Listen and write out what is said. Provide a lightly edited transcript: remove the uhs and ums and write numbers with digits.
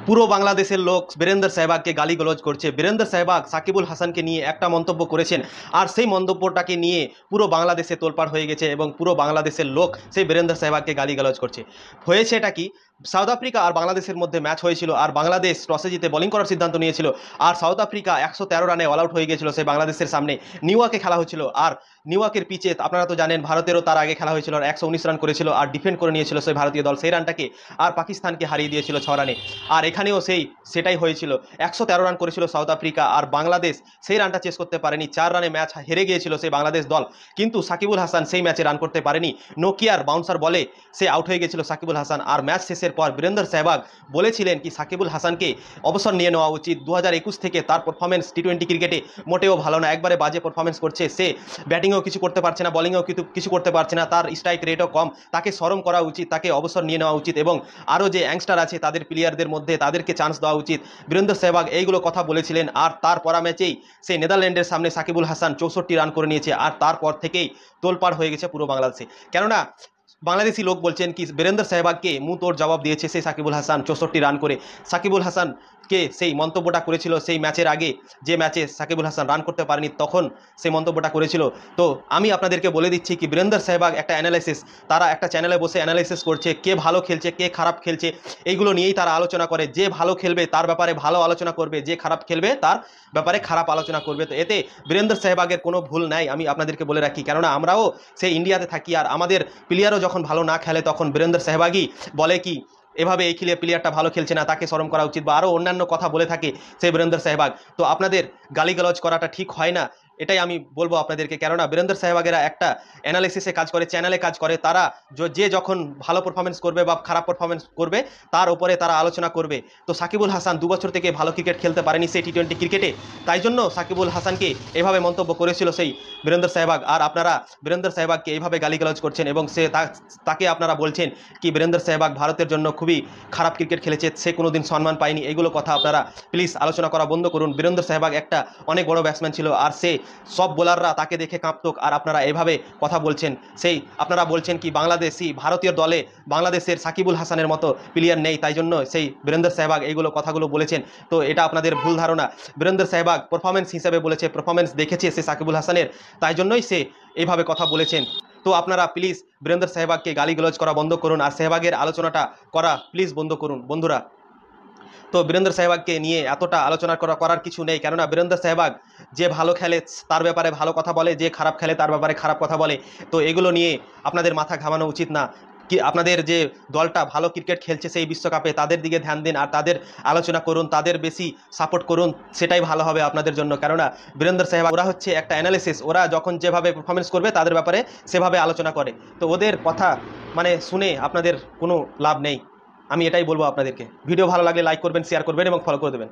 পুরো বাংলাদেশের লোক বীরেন্দর সেহবাগকে গালিগালাজ করছে। বীরেন্দর সেহবাগ সাকিবুল হাসানকে নিয়ে একটা মন্তব্য করেছেন, আর সেই মন্তব্যটাকে নিয়ে পুরো বাংলাদেশে তোলপাড় হয়ে গেছে এবং পুরো বাংলাদেশের লোক সেই বীরেন্দর সেহবাগকে গালিগালাজ করছে। হয়েছে এটা কি, সাউথ আফ্রিকা আর বাংলাদেশের মধ্যে ম্যাচ হয়েছিল, আর বাংলাদেশ টসে জিতে বোলিং করার সিদ্ধান্ত নিয়েছিল, আর সাউথ আফ্রিকা 113 রানে অল আউট হয়ে গিয়েছিল সেই বাংলাদেশের সামনে। নিউইয়র্কে খেলা হয়েছিল, আর নিউইয়র্কের পিচে আপনারা তো জানেন ভারতেরও তার আগে খেলা হয়েছিল, আর 119 রান করেছিল, আর ডিফেন্ড করে নিয়েছিল সেই ভারতীয় দল সেই রানটাকে, আর পাকিস্তানকে হারিয়ে দিয়েছিল 6 রানে। আর এখানেও সেটাই হয়েছিল, 113 রান করেছিল সাউথ আফ্রিকা, আর বাংলাদেশ সেই রানটা চেস করতে পারেনি। 4 রানে ম্যাচ হেরে গিয়েছিল সেই বাংলাদেশ দল, কিন্তু সাকিবুল হাসান সেই ম্যাচে রান করতে পারেনি। নোকিয়ার বাউন্সার বলে সে আউট হয়ে গিয়েছিল সাকিবুল হাসান। আর ম্যাচ শেষের পর বীরেন্দর সেহবাগ বলেছিলেন কি সাকিবুল হাসানকে অবসর নিয়ে নেওয়া উচিত। 2021 থেকে তার পারফরমেন্স টি20 ক্রিকেটে মোটেও ভালো না, একবারে বাজে পারফরমেন্স করছে। সে ব্যাটিংয়েও কিছু করতে পারছে না, বোলিংয়েও কিছু করতে পারছে না, তার স্ট্রাইক রেটও কম, তাকে শরম করা উচিত, তাকে অবসর নিয়ে নেওয়া উচিত, এবং আরও যে ইয়াংস্টার আছে তাদের প্লেয়ারদের মধ্যে তাদেরকে চান্স দেওয়া উচিত। বীরেন্দর সেহবাগ এইগুলো কথা বলেছিলেন, আর তার পরা ম্যাচেই সেই নেদারল্যান্ডের সামনে সাকিবুল হাসান 64 রান করে নিয়েছে, আর তারপর থেকেই তোলপাড় হয়ে গেছে পুরো বাংলাদেশে। কেননা বাংলাদেশি লোক বলছেন কি বীরেন্দর সেহবাগকে মুঁহ তোড় জবাব দিয়েছে সেই সাকিবুল হাসান 64 রান করে। সাকিবুল হাসানকে সেই মন্তব্যটা করেছিল সেই ম্যাচের আগে, যে ম্যাচে সাকিবুল হাসান রান করতে পারেনি তখন সেই মন্তব্যটা করেছিল। তো আমি আপনাদেরকে বলে দিচ্ছি কি বীরেন্দর সেহবাগ একটা অ্যানালাইসিস, তারা একটা চ্যানেলে বসে অ্যানালাইসিস করছে কে ভালো খেলছে কে খারাপ খেলছে, এইগুলো নিয়েই তারা আলোচনা করে। যে ভালো খেলবে তার ব্যাপারে ভালো আলোচনা করবে, যে খারাপ খেলবে তার ব্যাপারে খারাপ আলোচনা করবে। তো এতে বীরেন্দর সেহবাগের কোনো ভুল নাই, আমি আপনাদেরকে বলে রাখি। কেননা আমরাও সেই ইন্ডিয়াতে থাকি, আর আমাদের প্লেয়ারও যখন ভালো না খেলে তখন বীরেন্দর সেহবাগই বলে কি এভাবে এই প্লেয়ারটা ভালো খেলছে না, তাকে শরম করা উচিত, বা আরও অন্যান্য কথা বলে থাকে সেই বীরেন্দর সেহবাগ। তো আপনাদের গালিগালাজ করাটা ঠিক হয় না, এটাই আমি বলবো আপনাদেরকে। কেননা বীরেন্দর সেহবাগেরা একটা অ্যানালিসিসে কাজ করে, চ্যানেলে কাজ করে, তারা যে যখন ভালো পারফরমেন্স করবে বা খারাপ পারফরমেন্স করবে তার উপরে তারা আলোচনা করবে। তো সাকিবুল হাসান 2 বছর থেকে ভালো ক্রিকেট খেলতে পারেনি সেই টি20 ক্রিকেটে, তাই জন্য সাকিবুল হাসানকে এভাবে মন্তব্য করেছিল সেই বীরেন্দর সেহবাগ। আর আপনারা বীরেন্দর সেহবাগকে এইভাবে গালিগালাজ করছেন, এবং তাকে আপনারা বলছেন কি বীরেন্দর সেহবাগ ভারতের জন্য খুবই খারাপ ক্রিকেট খেলেছে, সে কোনোদিন সম্মান পায়নি। এইগুলো কথা আপনারা প্লিজ আলোচনা করা বন্ধ করুন। বীরেন্দর সেহবাগ একটা অনেক বড় ব্যাটসম্যান ছিল, আর সে সব বোলাররা তাকে দেখে কাঁপত, আর আপনারা এভাবে কথা বলছেন। আপনারা বলছেন কি ভারতীয় দলে বাংলাদেশের সাকিবুল হাসানের মতো প্লেয়ার নেই, তাই জন্য সেই বীরেন্দর সেহবাগ এইগুলো কথাগুলো বলেছেন। তো এটা আপনাদের ভুল ধারণা। বীরেন্দর সেহবাগ পারফরমেন্স হিসেবে বলেছে, পারফরমেন্স দেখেছে সে সাকিবুল হাসানের, তাই জন্যই সে এইভাবে কথা বলেছেন। তো আপনারা প্লিজ বীরেন্দর সেহবাগকে গালিগালাজ করা বন্ধ করুন, আর সেহবাগের আলোচনাটা করা প্লিজ বন্ধ করুন বন্ধুরা। তো বীরেন্দর সেহবাগকে নিয়ে এতটা আলোচনা করার কিছু নেই, কেননা বীরেন্দর সেহবাগ যে ভালো খেলে তার ব্যাপারে ভালো কথা বলে, যে খারাপ খেলে তার ব্যাপারে খারাপ কথা বলে। তো এগুলো নিয়ে আপনাদের মাথা ঘামানো উচিত না। কি আপনাদের যে দলটা ভালো ক্রিকেট খেলছে সেই বিশ্বকাপে তাদের দিকে ধ্যান দিন, আর তাদের আলোচনা করুন, তাদের বেশি সাপোর্ট করুন, সেটাই ভালো হবে আপনাদের জন্য। কেননা বীরেন্দর সেহবাগ ওরা হচ্ছে একটা অ্যানালিসিস, ওরা যখন যেভাবে পারফরমেন্স করবে তাদের ব্যাপারে সেভাবে আলোচনা করে। তো ওদের কথা শুনে আপনাদের কোনো লাভ নেই, আমি এটাই বলবো আপনাদেরকে। ভিডিও ভালো লাগলে লাইক করবেন, শেয়ার করবেন এবং ফলো করে দেবেন।